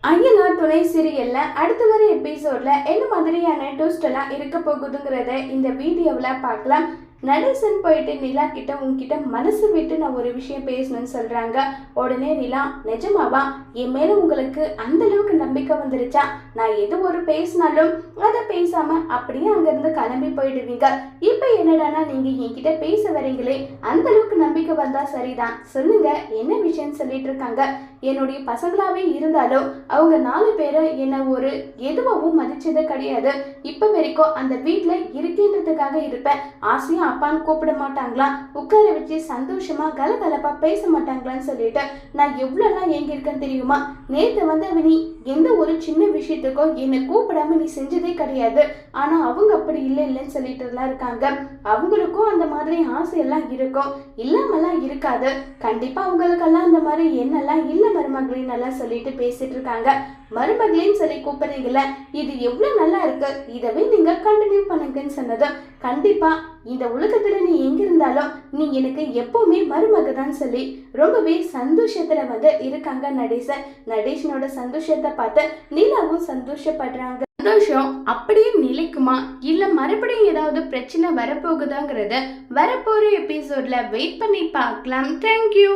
அய்யனார் துணை சீரியல்ல அடுத்து வர எபிசோட்ல என்ன மாதிரியான ட்விஸ்ட் எல்லாம் இருக்க போகுதுங்கிறத இந்த வீடியோவில் பார்க்கலாம். நடேசன் போயிட்டு நிலா கிட்ட உன்கிட்ட மனசு விட்டு நான் ஒரு விஷயம் பேசணும்னு சொல்றாங்க. உடனே நிலா, நிஜமாவா? என் மேல உங்களுக்கு அந்த அளவுக்கு நம்பிக்கை வந்துருச்சா? நான் எது ஒரு பேசினாலும் அதை பேசாம அப்படியே அங்கிருந்து கிளம்பி போயிடுவீங்க. இப்ப என்னடானா நீங்க என்கிட்ட பேச வரீங்களே, அந்த அளவுக்கு நம்பிக்கை வந்தா சரிதான், சொல்லுங்க என்ன விஷயம்னு சொல்லிட்டு இருக்காங்க. என்னுடைய பசங்களாவே இருந்தாலும் அவங்க 4 பேரும் என்ன ஒரு எதுவும் மதிச்சது கிடையாது. இப்ப வரைக்கும் அந்த வீட்டுல இருக்கின்றதுக்காக இருப்பேன். ஆசையா அப்பான்னு கூப்பிட மாட்டாங்களா? உட்கார வச்சு சந்தோஷமா கலகலப்பா பேச மாட்டாங்களான்னு சொல்லிட்டு நான் எவ்வளோலாம் ஏங்கியிருக்கேன்னு தெரியுமா? நேற்று வந்து நீ எந்த ஒரு சின்ன விஷயத்துக்கோ என்னை கூப்பிடாம நீ செஞ்சதே கிடையாது. ஆனா அவங்க அப்படி இல்லைன்னு சொல்லிட்டு எல்லாம் இருக்காங்க. அவங்களுக்கும் அந்த மாதிரி ஆசையெல்லாம் இருக்கும், இல்லாமலாம் இருக்காது. கண்டிப்பா அவங்களுக்கெல்லாம் அந்த மாதிரி என்னெல்லாம் இல்லை மருமகளின்னு எல்லாம் சொல்லிட்டு பேசிட்டு இருக்காங்க. மருமகளின்னு சொல்லி கூப்பிடுறீங்கள, இது எவ்வளவு நல்லா இருக்கு, இதவே நீங்க கண்டினியூ பண்ணுங்கன்னு சொன்னது. கண்டிப்பா இந்த உலகத்துல நீ எங்க இருந்தாலும் நீ எனக்கு எப்பவுமே மருமக தான் சொல்லி ரொம்பவே சந்தோஷத்துல வந்து இருக்காங்க நடேசன். நடேசனோட சந்தோஷத்தை பார்த்து நீலாவும் சந்தோஷப்படுறாங்க. சந்தோஷம் அப்படியே நிலைக்குமா, இல்ல மறுபடியும் ஏதாவது பிரச்சனை வரப்போகுதாங்கிறத வரப்போற எபிசோட்ல வெயிட் பண்ணி பார்க்கலாம். தேங்க்யூ.